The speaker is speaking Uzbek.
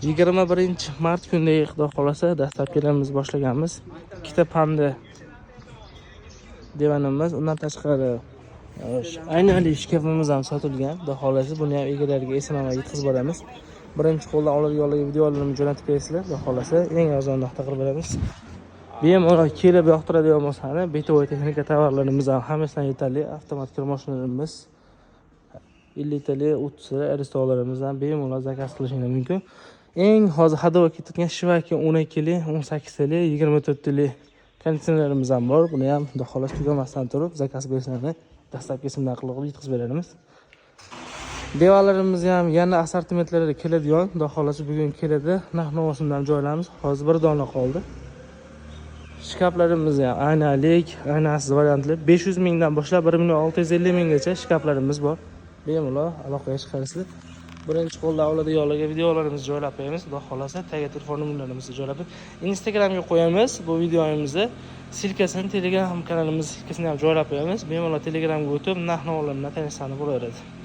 21 mart kunidagi Xudo xolasa dastlabkilarimiz boshlaganmiz. Ikkita panda divanimiz, undan tashqari aynali shkafimiz ham sotilgan. Xudo xolasa buni ham egalariga eson-omon yetkazib boramiz. Birinchi qo'ldan oladiganlarga videolarimni jo'natib qo'yasizlar. Xudo xolasa eng arzon narxda qilib beramiz. Bemalol kelib yoqtiradigan bo'lsani, betovoy texnika tovarlarimiz ham hammasidan yetarli. Avtomat kir mashinalarimiz, 50 litrli, 30 litrli aristolarimiz ham bemalol zakaz qilishingiz mumkin. Eng hozir hadava ketayotgan Shivaki 12 li, 18 li, 24 li konditsionerlarimiz ham bor. Buni ham xudo xolos tugamasdan turib zakaz bersanglar dastlabki simlar qilib yetkazib beramiz. Devorlarimiz ham yana assortimentlarga keladigan, xudo xolos bugun keladi. Narx-navosimni ham joylaymiz. Hozir bir dona qoldi. Shkaflarimiz ham aynalik, aynasiz variantli 500 mingdan boshlab 1.650 minggacha shkaflarimiz bor. Bemalol aloqaga chiqarsizlar. Birinchi qo'ldan oladiganlarga videolarimizni joylab qo'yamiz. Xudo xolasa tagiga telefon nomerlarimizni joylab Instagramga qo'yamiz. Bu videomizni silkasini Telegram kanalimiz silkasini ham joylab qo'yamiz. Bemalol Telegramga o'tib narx-navolarni tanishsangiz bo'laveradi.